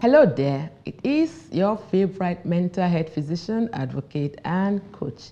Hello there, it is your favorite mental health physician, advocate, and coach.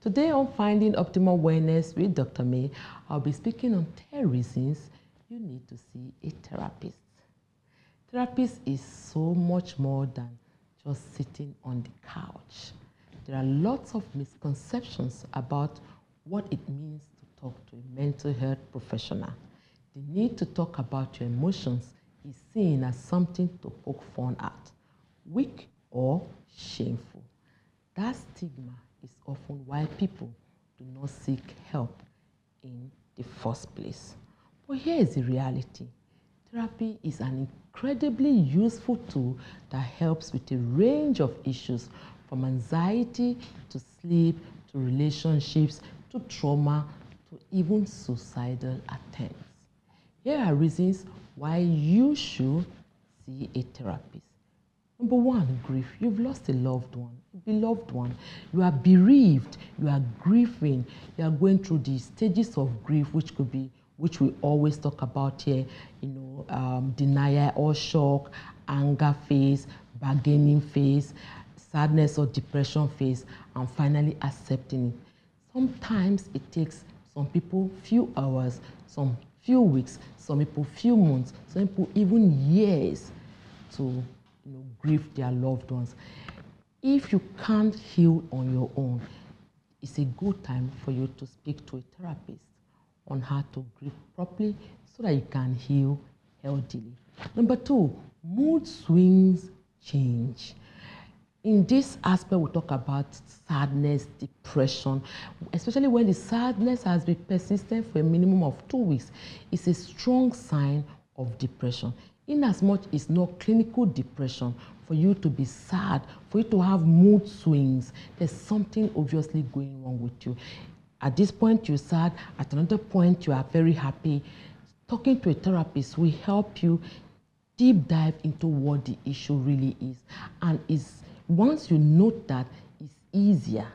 Today on Finding Optimal Wellness with Dr. May, I'll be speaking on 10 reasons you need to see a therapist. Therapist is so much more than just sitting on the couch. There are lots of misconceptions about what it means to talk to a mental health professional. The need to talk about your emotions is seen as something to poke fun at, weak or shameful. That stigma is often why people do not seek help in the first place. But here is the reality. Therapy is an incredibly useful tool that helps with a range of issues, from anxiety to sleep to relationships to trauma to even suicidal attempts. Here are reasons why you should see a therapist. Number one, grief. You've lost a loved one, a beloved one. You are bereaved. You are grieving. You are going through the stages of grief, which we always talk about here. Denial or shock, anger phase, bargaining phase, sadness or depression phase, and finally accepting it. Sometimes it takes some people few hours, some few weeks, some people few months, some people even years to grieve their loved ones. If you can't heal on your own, it's a good time for you to speak to a therapist on how to grieve properly so that you can heal healthily. Number two, mood swings change. In this aspect, we talk about sadness, depression, especially when the sadness has been persistent for a minimum of 2 weeks. It's a strong sign of depression. In as much it's not clinical depression, for you to be sad, for you to have mood swings, there's something obviously going wrong with you. At this point, you're sad. At another point, you are very happy. Talking to a therapist will help you deep dive into what the issue really is, and once you note that, it's easier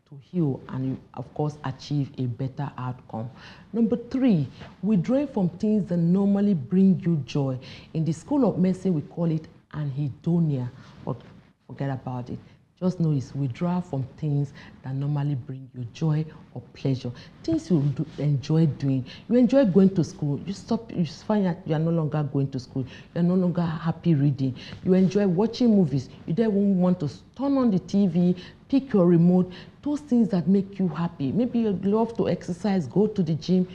to heal and you, of course, achieve a better outcome. Number three, withdrawing from things that normally bring you joy. In the School of Medicine, we call it anhedonia, but forget about it. Just know it's withdrawal from things that normally bring you joy or pleasure. Things you enjoy doing. You enjoy going to school. You find that you are no longer going to school. You are no longer happy reading. You enjoy watching movies. You don't even want to turn on the TV, pick your remote. Those things that make you happy. Maybe you love to exercise, go to the gym.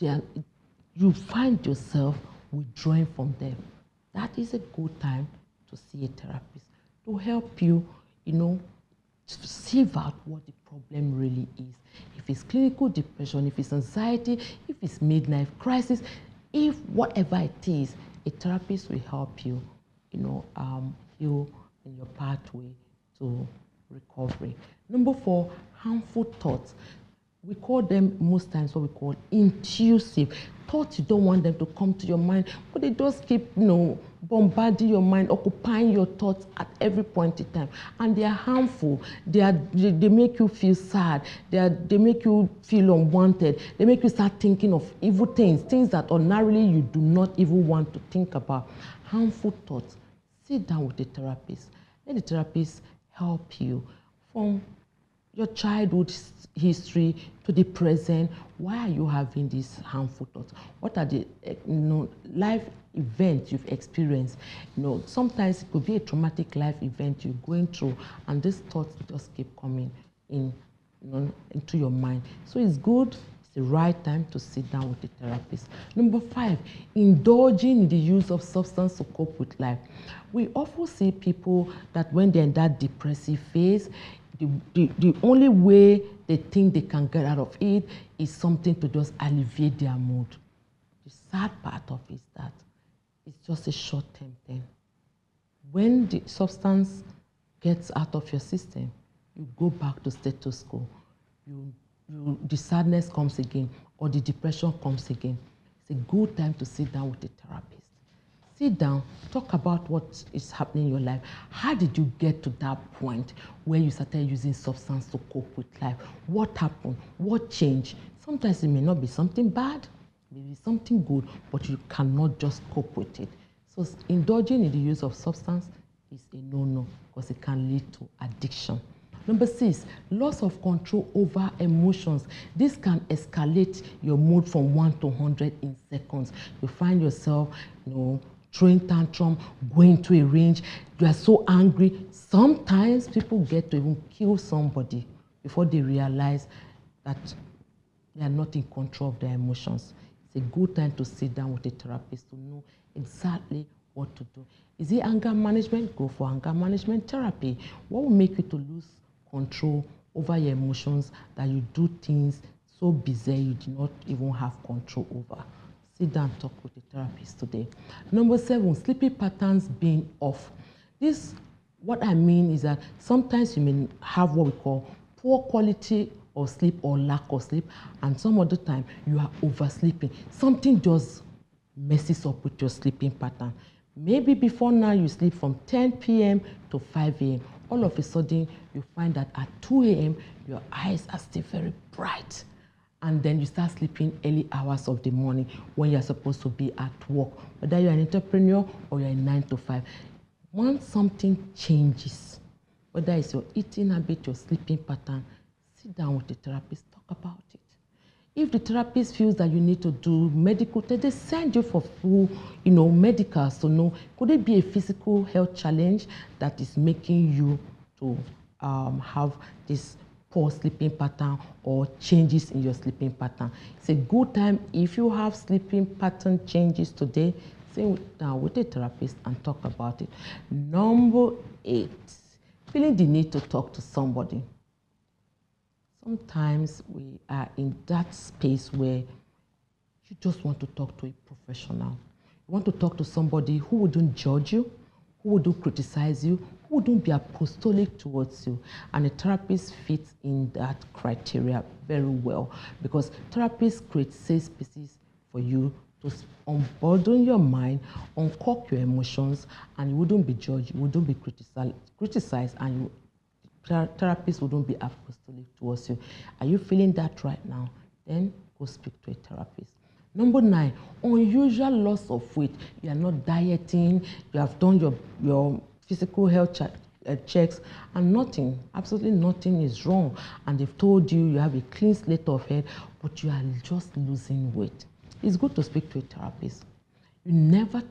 You find yourself withdrawing from them. That is a good time to see a therapist to help you sieve out what the problem really is. If it's clinical depression, if it's anxiety, if it's midlife crisis, if whatever it is, a therapist will help you, heal in your pathway to recovery. Number four, harmful thoughts. We call them most times what we call intrusive thoughts. You don't want them to come to your mind, but they just keep, bombarding your mind, occupying your thoughts at every point in time, and they are harmful. They make you feel sad. They make you feel unwanted. They make you start thinking of evil things that ordinarily you do not even want to think about. Harmful thoughts. Sit down with a therapist. Let the therapist help you from your childhood history to the present. Why are you having these harmful thoughts? What are the life events you've experienced? Sometimes it could be a traumatic life event you're going through, and these thoughts just keep coming in, into your mind. So it's good. It's the right time to sit down with the therapist. Number five, indulging in the use of substance to cope with life. We often see people that when they're in that depressive phase, the only way they think they can get out of it is something to just alleviate their mood. The sad part of it is that it's just a short-term thing. When the substance gets out of your system, you go back to status quo. The sadness comes again, or the depression comes again. It's a good time to sit down with a therapist. Sit down, talk about what is happening in your life. How did you get to that point where you started using substance to cope with life? What happened? What changed? Sometimes it may not be something bad, maybe something good, but you cannot just cope with it. So indulging in the use of substance is a no-no because it can lead to addiction. Number 6, loss of control over emotions. This can escalate your mood from 1 to 100 in seconds. You find yourself, throwing tantrum, going to a range. You are so angry. Sometimes people get to even kill somebody before they realize that they are not in control of their emotions. It's a good time to sit down with a therapist to know exactly what to do. Is it anger management? Go for anger management therapy. What will make you to lose control over your emotions that you do things so bizarre you do not even have control over? Sit down and talk with a therapist today. Number 7, sleeping patterns being off. This, what I mean is that sometimes you may have what we call poor quality of sleep or lack of sleep, and some other time you are oversleeping. Something just messes up with your sleeping pattern. Maybe before now you sleep from 10 p.m. to 5 a.m. All of a sudden you find that at 2 a.m. your eyes are still very bright. And then you start sleeping early hours of the morning when you're supposed to be at work, whether you're an entrepreneur or you're a 9 to 5. Once something changes, whether it's your eating habit, your sleeping pattern, sit down with the therapist, talk about it. If the therapist feels that you need to do medical tests, they send you for full, medicals to know, could it be a physical health challenge that is making you to have this poor sleeping pattern or changes in your sleeping pattern. It's a good time if you have sleeping pattern changes today, sit down with a therapist and talk about it. Number 8, feeling the need to talk to somebody. Sometimes we are in that space where you just want to talk to a professional. You want to talk to somebody who wouldn't judge you, who wouldn't criticize you, who wouldn't be apostolic towards you. And a therapist fits in that criteria very well because therapists create safe spaces for you to unburden your mind, uncork your emotions, and you wouldn't be judged, you wouldn't be criticized, and therapists wouldn't be apostolic towards you. Are you feeling that right now? Then go speak to a therapist. Number 9, unusual loss of weight. You are not dieting, you have done your physical health checks, and nothing, absolutely nothing is wrong. And they've told you you have a clean slate of head, but you are just losing weight. It's good to speak to a therapist. You never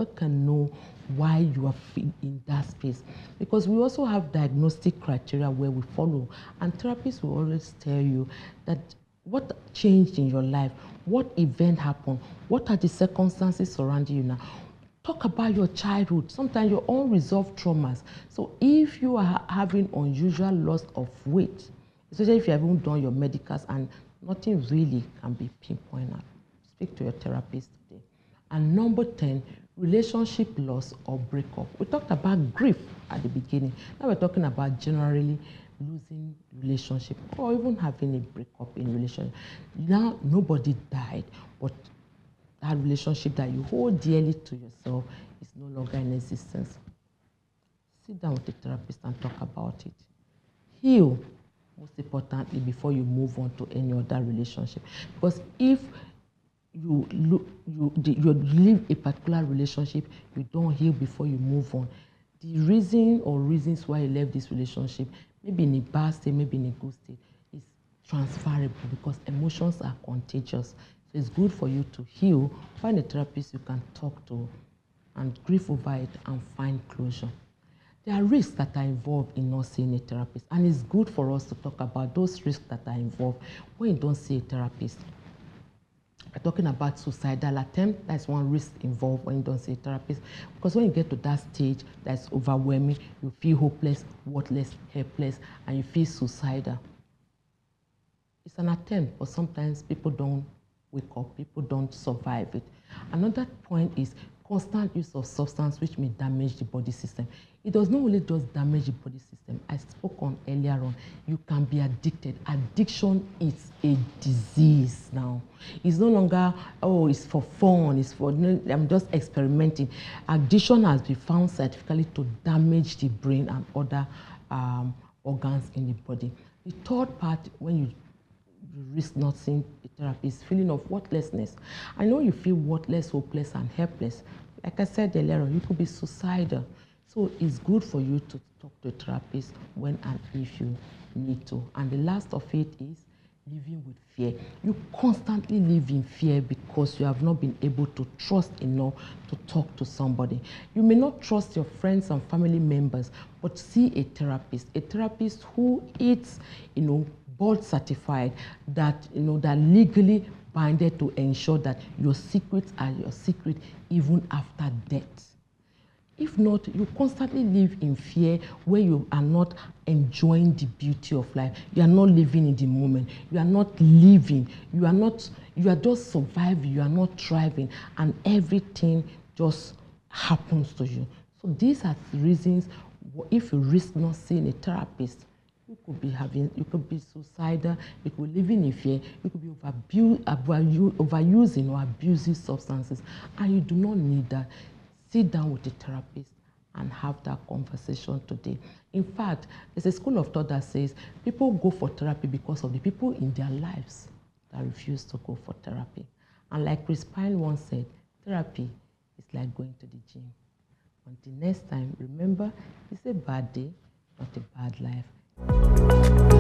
can know why you are in that space, because we also have diagnostic criteria where we follow, and therapists will always tell you that what changed in your life, what event happened, what are the circumstances surrounding you now. Talk about your childhood, sometimes your unresolved traumas. So if you are having unusual loss of weight, especially if you haven't done your medicals and nothing really can be pinpointed, speak to your therapist today. And number 10, relationship loss or breakup. We talked about grief at the beginning. Now we're talking about generally losing relationship or even having a breakup in relationship. Now nobody died, but that relationship that you hold dearly to yourself is no longer in existence. Sit down with the therapist and talk about it. Heal, most importantly, before you move on to any other relationship. Because if you leave a particular relationship, you don't heal before you move on, the reason or reasons why you left this relationship, maybe in a bad state, maybe in a good state, is transferable because emotions are contagious. So it's good for you to heal, find a therapist you can talk to, and grieve over it and find closure. There are risks that are involved in not seeing a therapist, and it's good for us to talk about those risks that are involved when you don't see a therapist. We're talking about suicidal attempt. That's one risk involved when you don't see a therapist. Because when you get to that stage that's overwhelming, you feel hopeless, worthless, helpless, and you feel suicidal. It's an attempt, but sometimes people don't wake up, people don't survive it. Another point is constant use of substance which may damage the body system. It does not only just damage the body system. I spoke on earlier on, you can be addicted. Addiction is a disease now. It's no longer, oh, it's for fun, it's for, I'm just experimenting. Addiction has been found scientifically to damage the brain and other organs in the body. The third part, when you risk not seeing a therapist, feeling of worthlessness. I know you feel worthless, hopeless, and helpless. Like I said earlier on, you could be suicidal. So it's good for you to talk to a therapist when and if you need to. And the last of it is living with fear. You constantly live in fear because you have not been able to trust enough to talk to somebody. You may not trust your friends and family members, but see a therapist who is, board certified, that, that legally binded to ensure that your secrets are your secret even after death. If not, you constantly live in fear where you are not enjoying the beauty of life. You are not living in the moment. You are not living. You are just surviving. You are not thriving. And everything just happens to you. So these are the reasons if you risk not seeing a therapist, you could be suicidal, you could be living in fear, you could be overusing or abusing substances, and you do not need that. Sit down with a therapist and have that conversation today. In fact, there's a school of thought that says people go for therapy because of the people in their lives that refuse to go for therapy. And like Chris Pine once said, therapy is like going to the gym. Until next time, remember, it's a bad day, not a bad life.